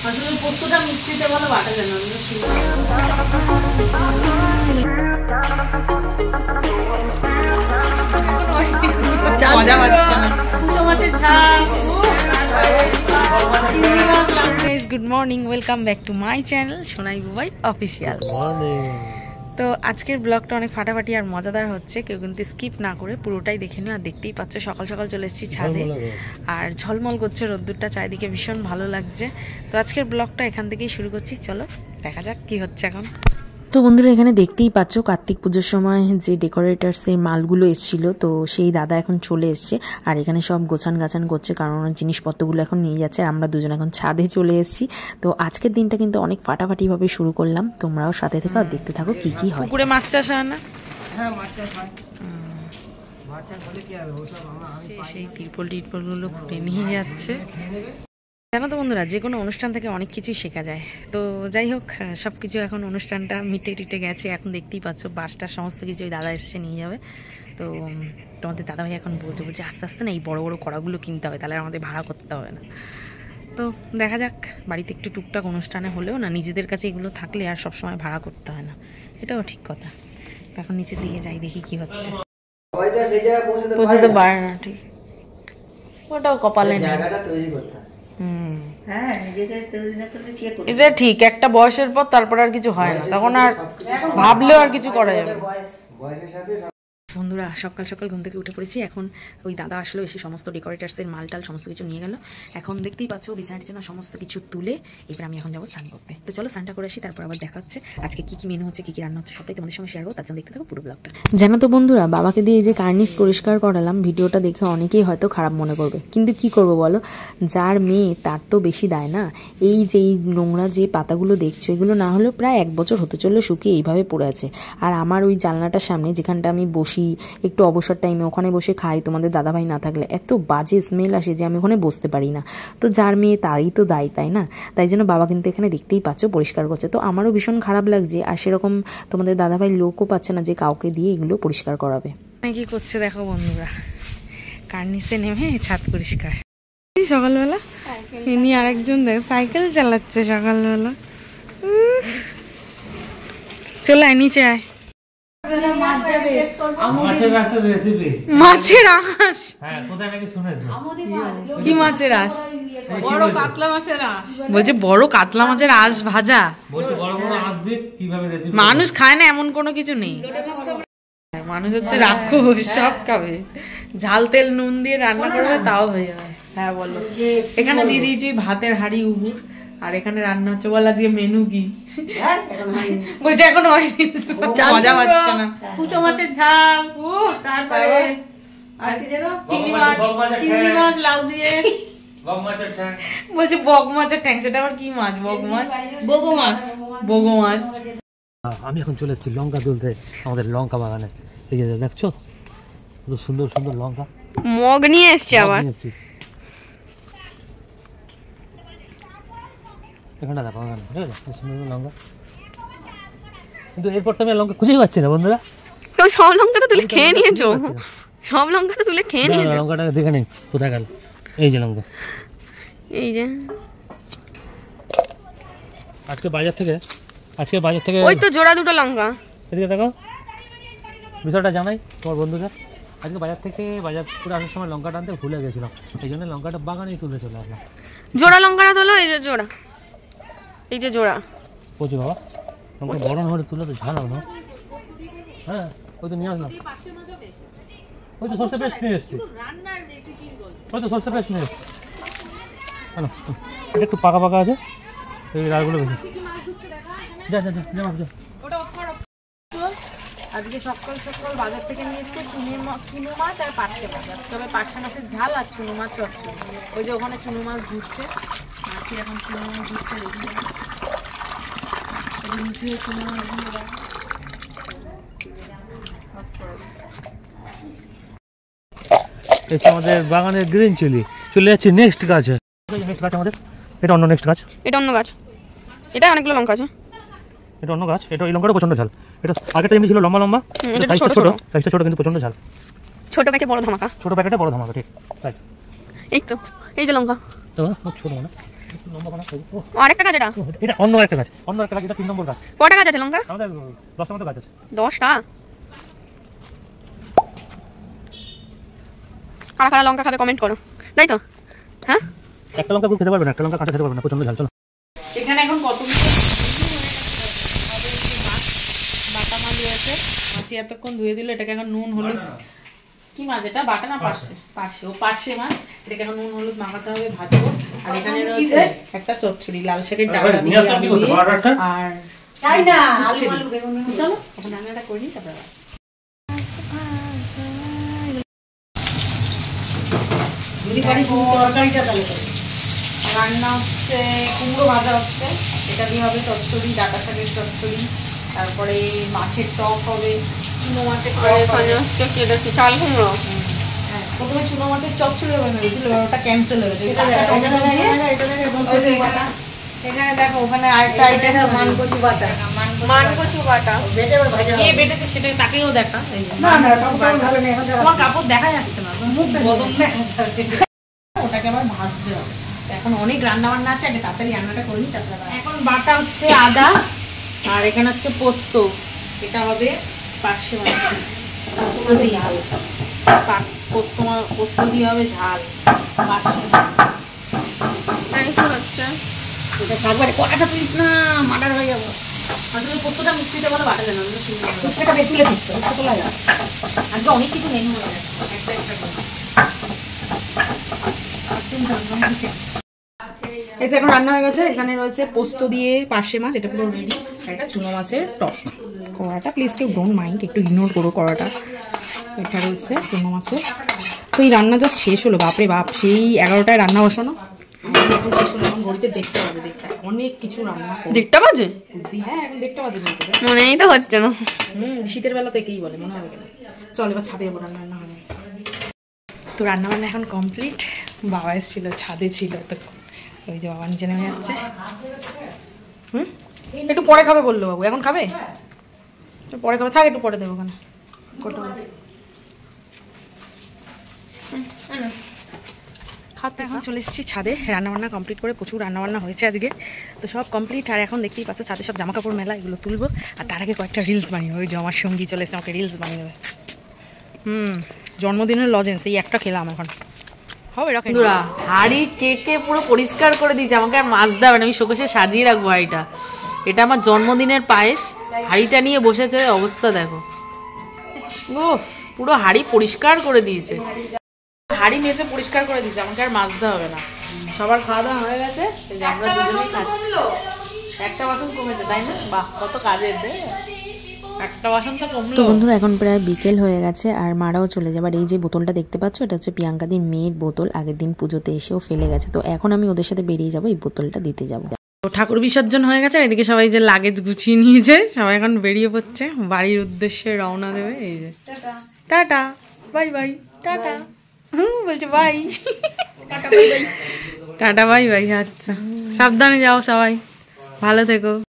আসলে পোস্তটা মিক্সিতে ভালো বাটা যায় না। মজা পাচ্ছে না। Good morning, welcome back to my channel Sonai Bubai official. তো আজকের ব্লগটা অনেক ফাটাফাটি আর মজাদার হচ্ছে, কেউ কিন্তু স্কিপ না করে পুরোটাই দেখে নিও। আর দেখতেই পাচ্ছ সকাল সকাল চলে এসেছি ছাদে, আর ঝলমল করছে রোদ্দুরটা, চারিদিকে ভীষণ ভালো লাগছে। তো আজকের ব্লগটা এখান থেকেই শুরু করছি, চলো দেখা যাক কি হচ্ছে এখন। তো বন্ধুরা এখানে দেখতেই পাচ্ছ কার্তিক পুজোর সময় যে ডেকোরেটার্সের মালগুলো এসেছিল, তো সেই দাদা এখন চলে এসছে আর এখানে সব গোছান গাছান করছে, কারণ জিনিসপত্রগুলো এখন নিয়ে যাচ্ছে। আর আমরা দুজন এখন ছাদে চলে এসেছি। তো আজকের দিনটা কিন্তু অনেক ফাটাফাটিভাবে শুরু করলাম, তোমরাও সাথে থেকে আর দেখতে থাকো কি কি হয়। পুকুরে মাছ চাষ হয় না? হ্যাঁ মাছ চাষ হয়। মাছ চাষ হলে কি হবে, সেই টিরপলগুলো ঘুরে নিয়ে যাচ্ছে। জানো তো বন্ধুরা, যে কোনো অনুষ্ঠান থেকে অনেক কিছুই শেখা যায়। তো যাই হোক, সব কিছু এখন অনুষ্ঠানটা মিটে টিটে গেছে। এখন দেখতেই পাচ্ছ বাসটার সমস্ত কিছু ওই দাদা এসে নিয়ে যাবে। তো তোমাদের দাদাভাই এখন বলছে আস্তে আস্তে না এই বড় বড় কড়াগুলো কিনতে হবে, তাহলে আমাদের ভাড়া করতে হবে না। তো দেখা যাক, বাড়িতে একটু টুকটাক অনুষ্ঠানে হলেও না নিজেদের কাছে এগুলো থাকলে আর সবসময় ভাড়া করতে হয় না, এটাও ঠিক কথা। এখন নিচের দিকে যাই, দেখি কি হচ্ছে। পৌঁছতে পারে না ঠিক, ওটাও কপালে জায়গাটা তৈরি করতে। এটা ঠিক, একটা বয়সের পর তারপর আর কিছু হয় না, তখন আর ভাবলেও আর কিছু করা যাবে। বন্ধুরা সকাল সকাল ঘুম থেকে উঠে পড়েছি। এখন ওই দাদা আসলো, এসে সমস্ত ডেকোরেটার্সের মালটাল সমস্ত কিছু নিয়ে গেল। এখন দেখতেই পাচ্ছ বিছানার জন্য সমস্ত কিছু তুলে এবার আমি এখন যাবো স্নান করতে। তো চলো স্নানটা করে আসি, তারপর আবার দেখা হচ্ছে আজকে কি কি মেনু হচ্ছে, কি কি রান্না হচ্ছে সবটাই তোমাদের সঙ্গে শেয়ার করবো। তার জন্য দেখতে থাকো পুরো ব্লগটা। জানো তো বন্ধুরা, বাবাকে দিয়ে যে কার্নিশ পরিষ্কার করালাম, ভিডিওটা দেখে অনেকেই হয়তো খারাপ মনে করবে, কিন্তু কি করব বলো, যার মেয়ে তার তো বেশি দায় না। এই যে এই নোংরা যে পাতাগুলো দেখছো, এগুলো না হলেও প্রায় 1 বছর হতে চললে শুকিয়ে এইভাবে পড়ে আছে। আর আমার ওই জানলাটার সামনে যেখানটা আমি বসি একটু অবসর টাইমে, ওখানে বসে খাই, তোমাদের দাদাভাই না থাকলে এত বাজে স্মেল আসে যে আমি ওখানে বসতে পারি না। তো যার মেয়ে তারই তো দায়, তাই না? তাই জন্য বাবা কিন্তু এখানে দেখতেই পাচ্ছ পরিষ্কার করছে। তো আমারও ভীষণ খারাপ লাগছে, আর সেরকম তোমাদের দাদাভাই লোকও পাচ্ছে না যে কাউকে দিয়ে এগুলো পরিষ্কার করাবে। কি করছে দেখো বন্ধুরা, কার্নিশে নেমে ছাদ পরিষ্কার। সকালবেলা ইনি আরেকজন দেখ সাইকেল চালাচ্ছে সকালবেলা। চলে আয় নিচে আয়। মাছের আঁশ? কি মাছের আঁশ? বড় কাতলা মাছের আঁশ। বলছে বড় কাতলা মাছের আঁশ ভাজা। মানুষ খায় না এমন কোনো কিছু নেই, মানুষ হচ্ছে রাক্ষস, সব খাবে। ঝাল তেল নুন দিয়ে রান্না করবে তাও হয়ে যাবে। হ্যাঁ বলো। এখানে দিয়ে দিয়েছি ভাতের হাঁড়ি উবুর, আর এখানে রান্না হচ্ছে বলা দিয়ে মেনু কি বলছে এখন হয়নি, মজা পাচ্ছে না। কুচো মাছের ঝাল, তারপরে আর কি যেন চিংড়ি মাছ লাউ দিয়ে, বলছে বগ মাছের ঠ্যাং। সেটা আবার কি মাছ? বগ মাছ, বগো মাছ। আমি এখন চলে এসেছি লঙ্কা তুলতে আমাদের লঙ্কা বাগানে। এই যে দেখছো কত সুন্দর সুন্দর লঙ্কা, মগ নিয়ে এসছি আবার। এখানটা দেখো, সুন্দর লঙ্কা, কিন্তু এরপর তো আমি লঙ্কা খুঁজেই পাচ্ছি না বন্ধুরা। তো সব লঙ্কা তো তুলে খেয়ে নিয়েছো, সব লঙ্কা তো তুলে খেয়ে নিয়েছো। লঙ্কাটা দেখে নেই কোথায় গেল। এই যে লঙ্কা, এই যে আজকে বাজার থেকে ওই তো জোড়া দুটো লঙ্কা। এদিকে দেখো, বিষয়টা জানাই তোমার বন্ধুদের। আজকে বাজার করে আসার সময় লঙ্কাটা আনতে ভুলে গেছিলাম, এই জন্য লঙ্কাটা বাগানেই তুলে চলে আসলাম। জোড়া লঙ্কাটা তোলো, এই যে জোড়া, এই যে জোড়া। বলছি বাবা লঙ্কা বড় হলে তুলে তো ঝাল হবে না। হ্যাঁ ওই তো নিয়ে আসলাম, ওই তো সরষে পেস্ট নিয়ে এসছি, ওই তো সরষে পেস্ট নিয়ে এসছি। এটা একটু পাকা পাকা আছে, এই রাগুলো বেশি। আজকে সকাল সকাল বাজার থেকে নিয়ে এসছে চুনো মাছ আর পার্শে মাছ। আজকে হবে পার্শে মাছের ঝাল আর চুনো মাছ চচ্চড়ি। ওই যে ওখানে চুনো মাছ ধুচ্ছে, মাছি এখন চুনো মাছ ধুচ্ছে। এই আমাদের বাগানের গ্রিন চিলি। চলে যাচ্ছে নেক্সট গাছে। আমাদের এটা অন্য নেক্সট গাছ, এটা অন্য গাছ, এটা অনেকগুলো লঙ্কা আছে। এটা অন্য গাছ, এটা এই লঙ্কাটা প্রচন্ড ঝাল। এটা আগেটা এমনি ছিল লম্বা লম্বা, সাইজটা ছোট কিন্তু প্রচন্ড ঝাল। ছোট প্যাকেটে বড় ধামাকা, ছোট প্যাকেটে বড় ধামাকা, ঠিক রাইট। এই তো এই যে লঙ্কা, তো ছোট না আরেকটা গাছ এটা? এটা অন্য একটা গাছ, এটা 3 নম্বর গাছ। কটা গাছ আছে লঙ্কা? আমাদের 10টার মতো গাছ আছে। 10টা? কারা কারা লঙ্কা খাবে কমেন্ট করো, তাই তো? হ্যাঁ, একটা লঙ্কা খেতে পারবে না, একটা লঙ্কা কাঁচা খেতে পারবে না, প্রচন্ড ঝাল। চলো এখানে এখন কত বাটা মাছ রয়েছে, মাছি এতক্ষণ ধুয়ে দিল। এটাকে এখন নুন হলুদ, কি মাছ এটা, বাটা না পার্শে? পার্শে, ও পার্শে মাছ। এটাকে এখন নুন হলুদ মাখাতে হবে, ভাজবো। আর এখানে রয়েছে একটা চচ্চড়ি, লাল শাকের ডাঁটা দিয়ে আলু দিয়ে আর তাই না আলু বেগুন। চলো এখন রান্নাটা করি, তারপর রান্না হচ্ছে কুমড়ো ভাজা হচ্ছে, এটা দিয়ে হবে চচ্চড়ি, ডাঁটা শাকের চচ্চড়ি। তারপরে মাছের টক হবে, চুনো মাছের টক হবে। চাল কুমড়ো। হ্যাঁ, প্রথমে চুনো মাছের চচ্চড়ি হবে ভেবেছিল, ওটা ক্যান্সেল হয়ে গেছে। এখানে দেখো, ওখানে আরেকটা আইটেম মানকচু বাটা। মানকচু বাটা কে বেটেছে সেটা তাকেও দেখা। তোমার কাপড় দেখা যাচ্ছে না, বদন দেখা যাচ্ছে। ওটাকে আবার ভাজতে হবে। এখন অনেক রান্না বান্না আছে, আগে তাড়াতাড়ি রান্নাটা করি। তারপরে এখন বাটা হচ্ছে আদা, আর এখানে হচ্ছে পোস্ত। এটা হবে পার্শে মাছ, পোস্ত দিয়ে পোস্ত দিয়ে হবে ঝাল। এটা শাকবারে কটাটা তুলিস না, মার্ডার হয়ে যাবো। আর তুমি পোস্তটা মিক্সিতে বলো, বাটা দেন। সেটা বেটুলে দিস তো, তোলা যায়। আজকে অনেক কিছু মেনু হয়ে গেছে, একটা একটা করে। এই যে এখন রান্না হয়ে গেছে। এখানে রয়েছে পোস্ত দিয়ে পার্শে মাছ, এটা পুরো রেডি। আর এটা চুনো মাছের টক। কড়াটা প্লিজ কেউ ডোন্ট মাইন্ড, একটু ইগনোর করো কড়াটা। এটা রয়েছে চুনো মাছের। তো এই রান্না জাস্ট শেষ হলো, বাপরে বাপ, সেই 11টায় রান্না বসানো। এখন শেষ হলো, এখন ঘড়িতে দেখতে হবে, দেখতে অনেক কিছু রান্না। দেখতে বাজে? হ্যাঁ, এখন দেখতে বাজে বলতে। মনেই তো হচ্ছে না। শীতের বেলা তো একেই বলে, মনে হবে কেন। চল এবার ছাদে যাবো, রান্না হয়ে গেছে। তো রান্নাবান্না এখন কমপ্লিট। বাবা এসেছিল, ছাদে ছিল তখন। ওই যে বাবা নিচে নেমে যাচ্ছে। একটু পরে খাবে বললো বাবু, এখন খাবে? একটু পরে খাবে, থাক একটু পরে দেবো ওখানে। খাতে এখন চলে এসেছি ছাদে, রান্নাবান্না কমপ্লিট করে। প্রচুর রান্নাবান্না হয়েছে আজকে, তো সব কমপ্লিট। আর এখন দেখতেই পাচ্ছ ছাদে সব জামা কাপড় মেলা, এগুলো তুলবো। আর তার আগে কয়েকটা রিলস বানিয়ে, ওই যে আমার সঙ্গী চলে এসেছে, আমাকে রিলস বানিয়ে দেবে। জন্মদিনের লজেন্স এই একটা খেলাম, এখন হবে রাখেন। হাড়ি কেকে পুরো পরিষ্কার করে দিয়েছে, আমাকে আর মাজতে হবে না, আমি শোকেসে সাজিয়ে রাখবো হাড়িটা। এটা আমার জন্মদিনের পায়েস, হাড়িটা নিয়ে বসেছে, অবস্থা দেখো। ও পুরো হাড়ি পরিষ্কার করে দিয়েছে, হাড়ি মেজে পরিষ্কার করে দিয়েছে, আমাকে আর মাজতে হবে না। সবার খাওয়া দাওয়া হয়ে গেছে, আমরা দুজনেই খাচ্ছি। একটা বাসন কমেছে, তাই না? বাহ, কত কাজের দে। তো বন্ধুরা এখন প্রায় বিকেল হয়ে গেছে আর মারাও চলে যাবে। আর এই যে বোতলটা দেখতে পাচ্ছ, এটা হচ্ছে প্রিয়াঙ্কাদির মেয়ের বোতল, আগের দিন পুজোতে এসেও ফেলে গেছে। তো এখন আমি ওদের সাথে বেরিয়ে যাবো, এই বোতলটা দিতে যাবো। ঠাকুর বিসর্জন হয়ে গেছে, এদিকে সবাই যে লাগেজ গুছিয়ে নিয়েছে, সবাই এখন বেরিয়ে পড়ছে, বাড়ির উদ্দেশ্যে রওনা দেবে। এই যে টাটা বাই বাই, টাটা বলছে বাই, টাটা বাই বাই। আচ্ছা, সাবধানে যাও সবাই, ভালো থেকো।